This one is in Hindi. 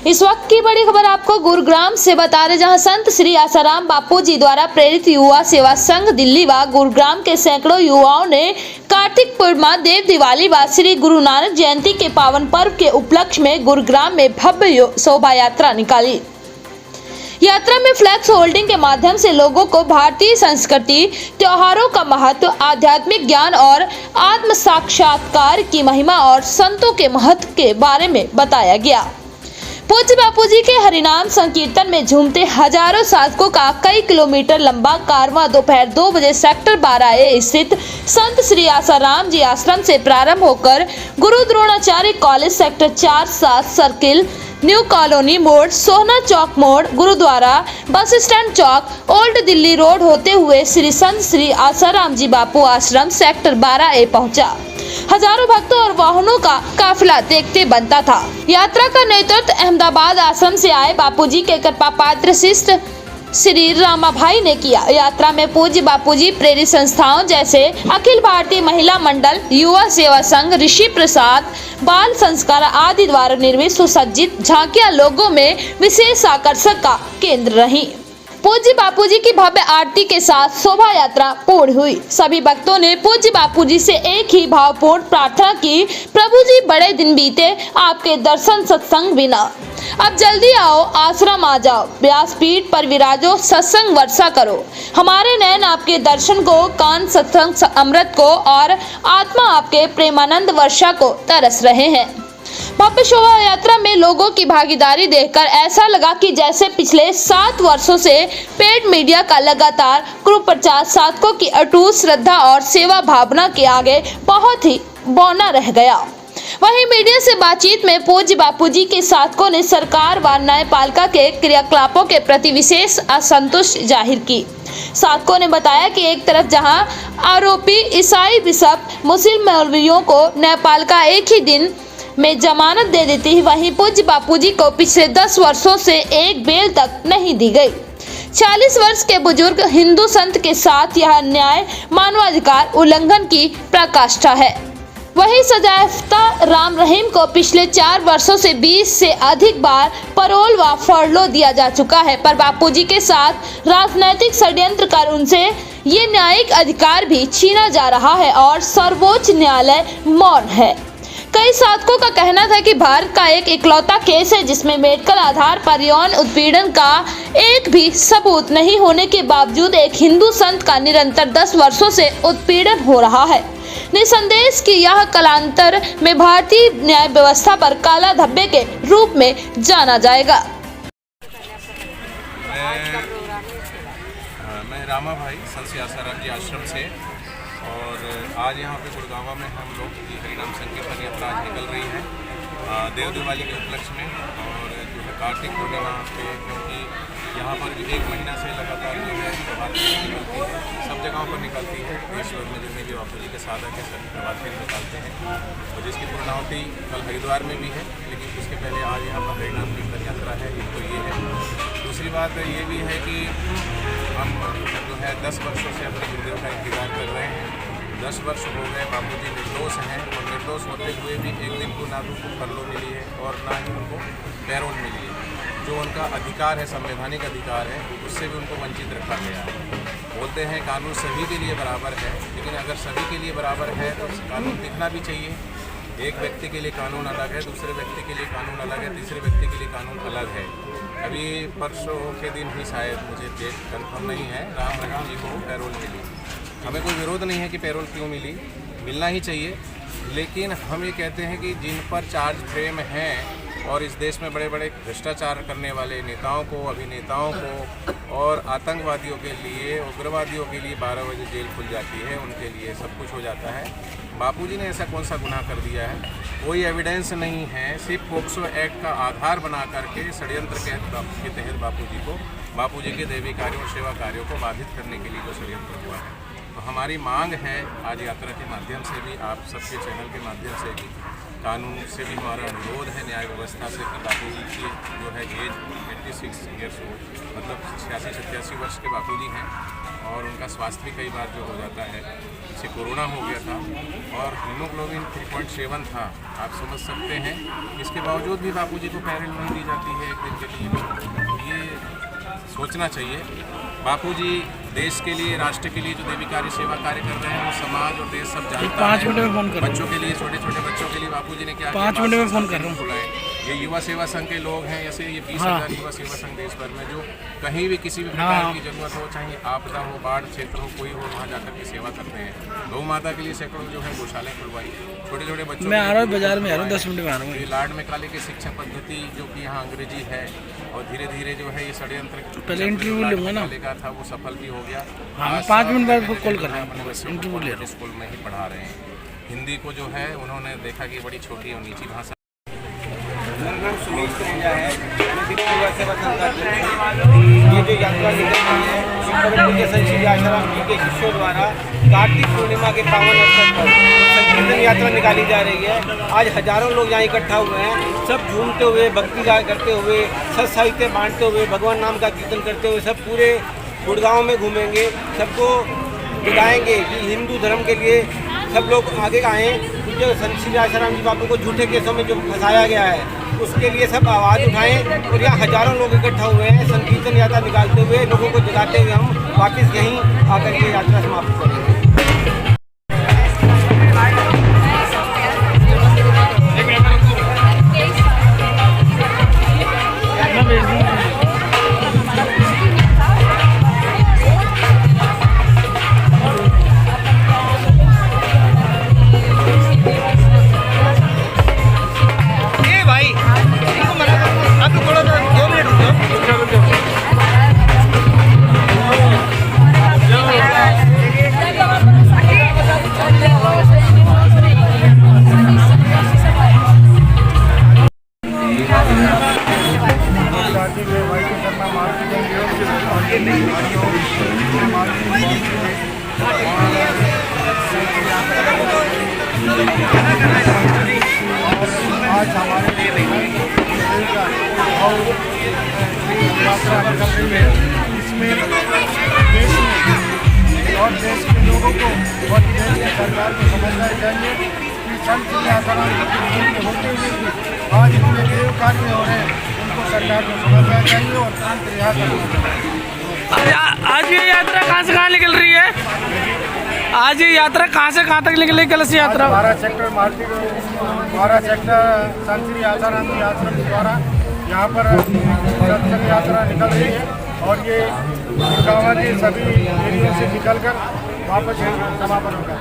इस वक्त की बड़ी खबर आपको गुरुग्राम से बता रहे, जहां संत श्री आसाराम बापू जी द्वारा प्रेरित युवा सेवा संघ दिल्ली व गुरुग्राम के सैकड़ों युवाओं ने कार्तिक पूर्णिमा, देव दिवाली व श्री गुरु नानक जयंती के पावन पर्व के उपलक्ष्य में गुरुग्राम में भव्य शोभा यात्रा निकाली। यात्रा में फ्लैक्स होल्डिंग के माध्यम से लोगों को भारतीय संस्कृति, त्योहारों का महत्व, आध्यात्मिक ज्ञान और आत्म साक्षात्कार की महिमा और संतों के महत्व के बारे में बताया गया। पूज्य बापू जी के हरिनाम संकीर्तन में झूमते हजारों साधकों का कई किलोमीटर लंबा कारवां दोपहर 2 बजे सेक्टर 12A स्थित संत श्री आसाराम जी आश्रम से प्रारंभ होकर गुरु Dronacharya college sector 4-7 circle, new colony मोड़, सोहना चौक मोड़, गुरुद्वारा, बस स्टैंड चौक, ओल्ड दिल्ली रोड होते हुए श्री संत श्री आसाराम जी बापू आश्रम सेक्टर 12A पहुंचा। हजारों भक्तों और वाहनों का काफिला देखते बनता था। यात्रा का नेतृत्व अहमदाबाद आश्रम से आए बापूजी के कृपा पात्र शिष्य श्री रामा भाई ने किया। यात्रा में पूज्य बापूजी प्रेरित संस्थाओं जैसे अखिल भारतीय महिला मंडल, युवा सेवा संघ, ऋषि प्रसाद, बाल संस्कार आदि द्वारा निर्मित सुसज्जित झांकियां लोगों में विशेष आकर्षण का केंद्र रही। पूज्य बापूजी की भव्य आरती के साथ शोभा यात्रा पूर्ण हुई। सभी भक्तों ने पूज्य बापूजी से एक ही भावपूर्ण प्रार्थना की, प्रभु जी बड़े दिन बीते, आपके दर्शन सत्संग बिना, अब जल्दी आओ, आश्रम आ जाओ, व्यासपीठ पर विराजो, सत्संग वर्षा करो, हमारे नयन आपके दर्शन को, कान सत्संग अमृत को और आत्मा आपके प्रेमानंद वर्षा को तरस रहे हैं। भव्य शोभा यात्रा में लोगों की भागीदारी देखकर ऐसा लगा कि जैसे पिछले 7 वर्षों से पेड मीडिया का लगातार कुप्रचार साधकों की अटूट श्रद्धा और सेवा भावना के आगे बहुत ही बौना रह गया। वहीं मीडिया से बातचीत में पूज्य बापूजी के साधकों ने सरकार व न्यायपालिका के क्रियाकलापों के प्रति विशेष असंतुष्टि जाहिर की। साधकों ने बताया कि एक तरफ जहां आरोपी ईसाई बिशप मुस्लिम मौलवियों को न्यायपालिका एक ही दिन में जमानत दे देती है, वहीं पूज्य बापूजी को पिछले 10 वर्षों से एक बेल तक नहीं दी गई। 40 वर्ष के बुजुर्ग हिंदू संत के साथ यह न्याय मानवाधिकार उल्लंघन की प्रकाष्ठा है। वहीं सजायाफ्ता राम रहीम को पिछले 4 वर्षों से 20 से अधिक बार पैरोल व फरलो दिया जा चुका है, पर बापूजी के साथ राजनैतिक षड्यंत्र कर उनसे ये न्यायिक अधिकार भी छीना जा रहा है और सर्वोच्च न्यायालय मौन है। कई साधकों का कहना था कि भारत का एक इकलौता केस है जिसमें मेडिकल आधार पर यौन उत्पीड़न का एक भी सबूत नहीं होने के बावजूद एक हिंदू संत का निरंतर 10 वर्षों से उत्पीड़न हो रहा है। निसंदेह कि यह कालांतर में भारतीय न्याय व्यवस्था पर काला धब्बे के रूप में जाना जाएगा। मैं रामा भाई संत श्री आसाराम जी आश्रम से, और आज यहाँ पे गुड़गांव में हम लोग की हरिनाम संकीर्तन यात्रा आज निकल रही है देव दिवाली के उपलक्ष्य में, और जो है कार्तिक पूर्णिमा पे, क्योंकि यहाँ पर 1 महीना से लगातार जो है प्रभात फेरी निकलती है, सब जगहों पर निकलती है। देशभर में जितने भी बापू जी के साधक हैं सभी प्रभात फेरी निकालते हैं, और जिसकी पूर्णाहुति कल हरिद्वार में भी है, लेकिन उसके पहले आज यहाँ पर हरिनाम कीर्तन यात्रा है। एक तो ये है, दूसरी बात ये भी है कि हम जो है 10 वर्षों से अपने गुरुदेव का इंतजार कर रहे हैं। 10 वर्ष हो गए, बापूजी निर्दोष हैं, और निर्दोष होते हुए भी एक दिन को ना तो उनको फरलो मिली है और ना ही उनको पैरोल मिली है। जो उनका अधिकार है, संवैधानिक अधिकार है, उससे भी उनको वंचित रखा गया है। बोलते हैं कानून सभी के लिए बराबर है, लेकिन अगर सभी के लिए बराबर है तो कानून दिखना भी चाहिए। एक व्यक्ति के लिए कानून अलग है, दूसरे व्यक्ति के लिए कानून अलग है, तीसरे व्यक्ति के लिए कानून अलग है। अभी परसों के दिन ही शायद, मुझे डेट कंफर्म नहीं है, राम रहीम जी को पैरोल मिली। हमें कोई विरोध नहीं है कि पैरोल क्यों मिली, मिलना ही चाहिए, लेकिन हम ये कहते हैं कि जिन पर चार्ज फ्रेम हैं और इस देश में बड़े बड़े भ्रष्टाचार करने वाले नेताओं को, अभिनेताओं को और आतंकवादियों के लिए, उग्रवादियों के लिए 12 बजे जेल खुल जाती है, उनके लिए सब कुछ हो जाता है। बापूजी ने ऐसा कौन सा गुनाह कर दिया है? कोई एविडेंस नहीं है, सिर्फ पोक्सो एक्ट का आधार बना करके षड्यंत्र के तहत बापूजी के दैवी कार्यों और सेवा कार्यों को बाधित करने के लिए जो षड्यंत्र हुआ है। तो हमारी मांग है आज यात्रा के माध्यम से भी, आप सबके चैनल के माध्यम से भी, कानून से भी हमारा अनुरोध है, न्याय व्यवस्था से, कि बापू जी की जो है एज 86 ईयर्स ओल्ड, मतलब 86-87 वर्ष के बापू जी हैं, और उनका स्वास्थ्य भी कई बार जो हो जाता है, जैसे कोरोना हो गया था और हीमोग्लोबिन 3.7 था, आप समझ सकते हैं। इसके बावजूद भी बापू जी को पैरल नहीं दी जाती है एक दिन के लिए। ये सोचना चाहिए। बापू जी देश के लिए, राष्ट्र के लिए जो देविकारी सेवा कार्य कर रहे हैं, वो समाज और देश सब जानता है। 5 मिनट में फोन कर, बच्चों के लिए, छोटे छोटे बच्चों के लिए बापू जी ने क्या 5 मिनट में फोन कर रहा हूँ। ये युवा सेवा संघ के लोग हैं, ऐसे ये 20,000 युवा सेवा संघ देश भर में, जो कहीं भी किसी भी प्रकार की जरूरत हो, चाहे आपदा हो, बाढ़ क्षेत्र हो, कोई हो, वहाँ जाकर के सेवा करते हैं। गौ माता के लिए सैकड़ों जो है गौशालाएं खुलवाई, छोटे छोटे बच्चों। मैं आ रहा हूँ, बाजार में आ रहा हूँ, 10 मिनट में आ रहा हूँ। ये लाड में काले की शिक्षा पद्धति जो कि यहाँ अंग्रेजी है, और धीरे धीरे जो है ये षड्यंत्र पहले इंटरव्यू लूँगा ना, का था वो सफल भी हो गया। हाँ, 5 मिनट बाद कॉल कर रहा हूँ, अपने बच्चों इंटरव्यू ले रहा को हूँ। स्कूल में ही पढ़ा रहे हैं। हिंदी को जो है उन्होंने देखा कि बड़ी छोटी और नीची भाषा। मेरा नाम सुनील कुंजा है। मैं दिल्ली युवा सेवा संघ का अध्यक्ष हूँ। ये जो यात्रा निकल रही है, ये संत श्री आसाराम जी के शिष्यों द्वारा कार्तिक पूर्णिमा के पावन अवसर पर संकीर्तन यात्रा निकाली जा रही है। आज हजारों लोग यहाँ इकट्ठा हुए हैं, सब झूमते हुए, भक्ति गाय करते हुए, सत साहित्य बांटते हुए, भगवान नाम का कीर्तन करते हुए सब पूरे गुड़गांव में घूमेंगे। सबको दिखाएंगे कि हिंदू धर्म के लिए सब लोग आगे आएँ। जो संत श्री आसाराम जी बापू को झूठे केसों में जो फंसाया गया है, उसके लिए सब आवाज़ उठाएं। और यहाँ हजारों लोग इकट्ठा हुए हैं, संकीर्तन यात्रा निकालते हुए, लोगों को जगाते हुए हम वापस यहीं आकर के यात्रा समाप्त करेंगे। आज हमारे यात्रा निकल रही है, इसमें देश में और देश के लोगों को और देश की सरकार को समझना चाहिए कि संत श्री आसाराम जी होते हुए भी आज इतने देव कार्य हो रहे हैं, उनको सरकार को समझना चाहिए और शांत रिहा करना चाहिए। आज ये यात्रा कहाँ से कहाँ निकल रही है? आज ये यात्रा कहाँ से कहाँ तक निकली? कलश यात्रा 12 सेक्टर मार्केट, 12 सेक्टर संत श्री आसाराम जी आश्रम द्वारा यहाँ पर सत्संग यात्रा निकल रही है, और ये गुड़गांव के सभी एरिया से निकलकर वापस समापन होगा।